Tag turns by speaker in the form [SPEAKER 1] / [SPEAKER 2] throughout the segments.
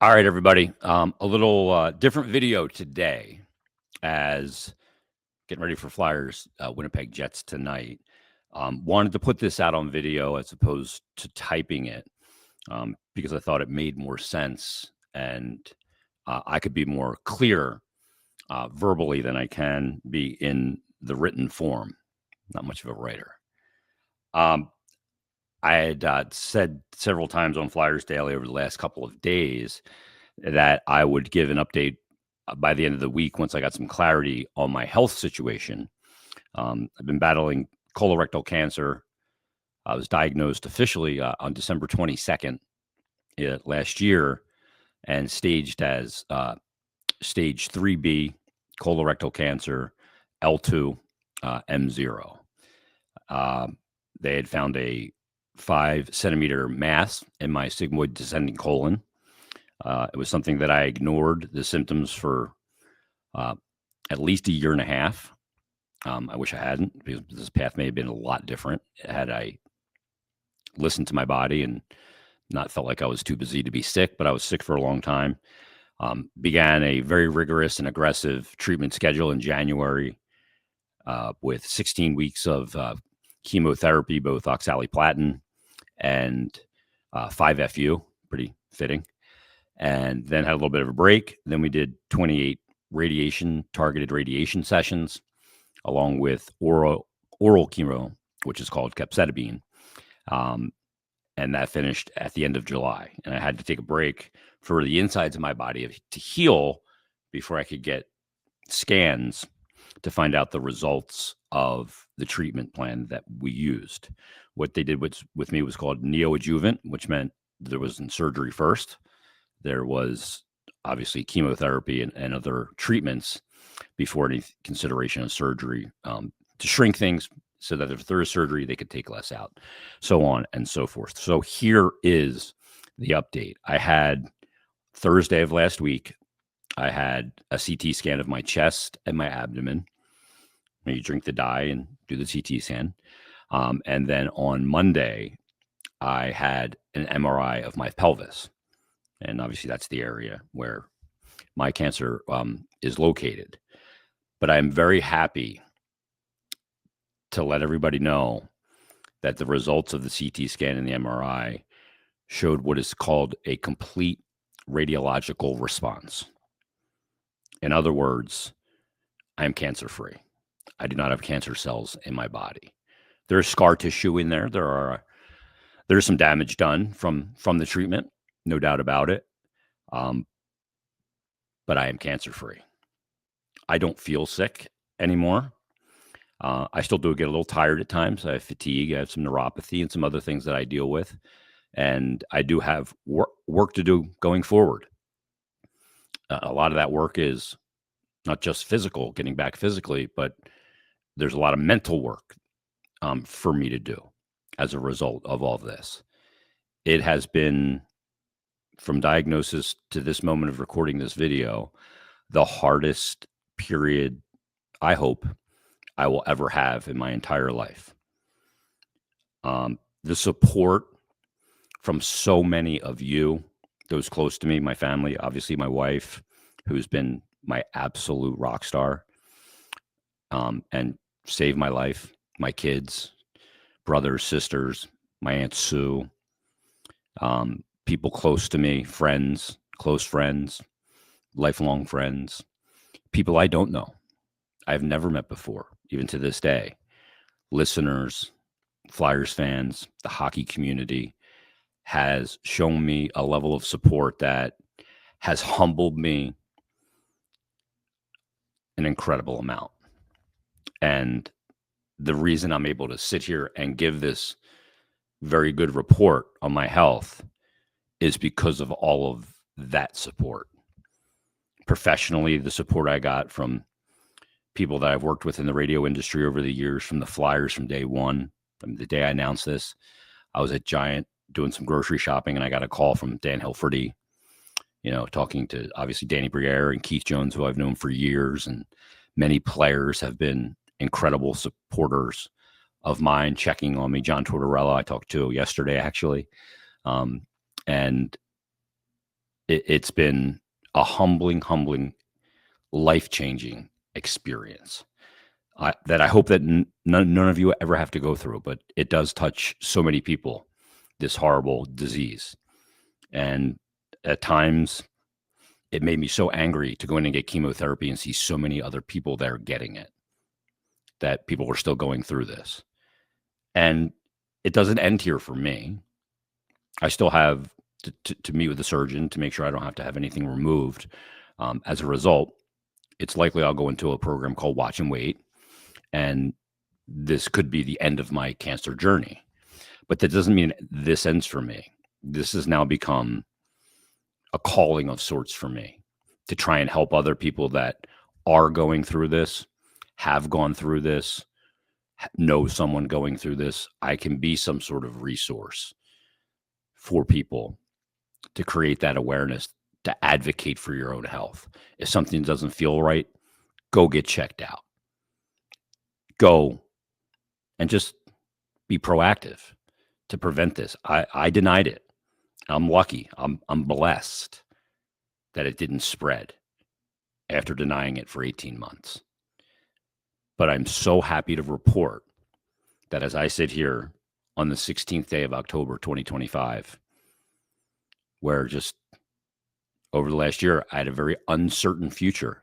[SPEAKER 1] All right, everybody. A little different video today as getting ready for Flyers Winnipeg Jets tonight. Wanted to put this out on video as opposed to typing it because I thought it made more sense and I could be more clear verbally than I can be in the written form. Not much of a writer. I had said several times on Flyers Daily over the last couple of days that I would give an update by the end of the week once I got some clarity on my health situation. I've been battling colorectal cancer. I was diagnosed officially on December 22nd last year and staged as stage 3B colorectal cancer, L2, M0. They had found a 5-centimeter mass in my sigmoid descending colon. It was something that I ignored the symptoms for at least a year and a half. I wish I hadn't, because this path may have been a lot different had I listened to my body and not felt like I was too busy to be sick, but I was sick for a long time. Began a very rigorous and aggressive treatment schedule in January with 16 weeks of chemotherapy, both oxaliplatin and 5-FU, pretty fitting. And then had a little bit of a break. Then we did 28 targeted radiation sessions, along with oral chemo, which is called capecitabine. And that finished at the end of July. And I had to take a break for the insides of my body to heal before I could get scans to find out the results of the treatment plan that we used. What they did with me was called neoadjuvant, which meant there wasn't surgery first. There was obviously chemotherapy and other treatments before any consideration of surgery to shrink things so that if there is surgery, they could take less out, so on and so forth. So here is the update. I had Thursday of last week, I had a CT scan of my chest and my abdomen. You drink the dye and do the CT scan. And then on Monday, I had an MRI of my pelvis. And obviously that's the area where my cancer is located. But I'm very happy to let everybody know that the results of the CT scan and the MRI showed what is called a complete radiological response. In other words, I am cancer-free. I do not have cancer cells in my body. There's scar tissue in there. There's some damage done from the treatment, no doubt about it. But I am cancer-free. I don't feel sick anymore. I still do get a little tired at times. I have fatigue. I have some neuropathy and some other things that I deal with. And I do have work to do going forward. A lot of that work is not just physical, getting back physically, but there's a lot of mental work for me to do as a result of all of this. It has been, from diagnosis to this moment of recording this video, the hardest period, I hope, I will ever have in my entire life. The support from so many of you, those close to me, my family, obviously my wife, who's been my absolute rock star, and saved my life, my kids, brothers, sisters, my Aunt Sue, people close to me, friends, close friends, lifelong friends, people I don't know, I've never met before, even to this day, listeners, Flyers fans, the hockey community has shown me a level of support that has humbled me an incredible amount. And the reason I'm able to sit here and give this very good report on my health is because of all of that support. Professionally, the support I got from people that I've worked with in the radio industry over the years, from the Flyers from day one. From the day I announced this, I was at Giant doing some grocery shopping, and I got a call from Dan Hilferty, talking to obviously Danny Briere and Keith Jones, who I've known for years, and many players have been incredible supporters of mine, checking on me. John Tortorella, I talked to yesterday, actually. And it's been a humbling, life-changing experience. That I hope that none of you ever have to go through, but it does touch so many people, this horrible disease. And at times, it made me so angry to go in and get chemotherapy and see so many other people there getting it, that people were still going through this. And it doesn't end here for me. I still have to meet with the surgeon to make sure I don't have to have anything removed. As a result, it's likely I'll go into a program called Watch and Wait, and this could be the end of my cancer journey. But that doesn't mean this ends for me. This has now become a calling of sorts for me to try and help other people that are going through this, have gone through this, know someone going through this. I can be some sort of resource for people to create that awareness, to advocate for your own health. If something doesn't feel right, go get checked out. Go and just be proactive to prevent this. I denied it. I'm lucky. I'm blessed that it didn't spread after denying it for 18 months. But I'm so happy to report that as I sit here on the 16th day of October 2025, where just over the last year, I had a very uncertain future,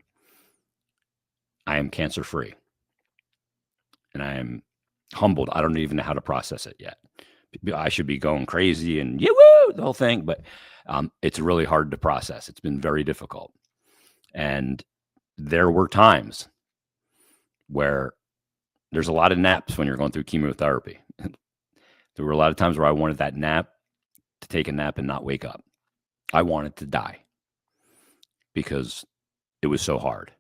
[SPEAKER 1] I am cancer free. And I am humbled. I don't even know how to process it yet. I should be going crazy and woo, the whole thing, but it's really hard to process. It's been very difficult. And there were times where there's a lot of naps when you're going through chemotherapy. There were a lot of times where I wanted that nap to take a nap and not wake up. I wanted to die because it was so hard.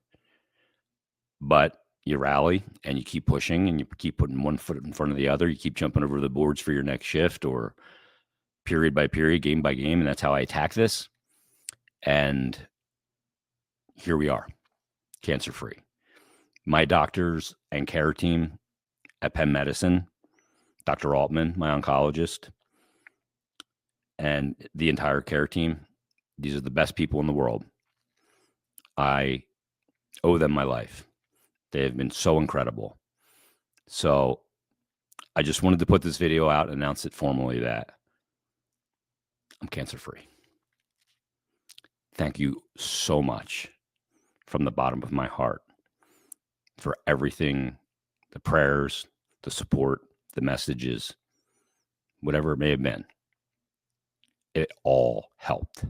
[SPEAKER 1] But you rally and you keep pushing and you keep putting one foot in front of the other. You keep jumping over the boards for your next shift, or period by period, game by game. And that's how I attack this. And here we are, cancer free. My doctors and care team at Penn Medicine, Dr. Altman, my oncologist, and the entire care team, these are the best people in the world. I owe them my life. They have been so incredible. So I just wanted to put this video out and announce it formally that I'm cancer free. Thank you so much from the bottom of my heart for everything, the prayers, the support, the messages, whatever it may have been. It all helped.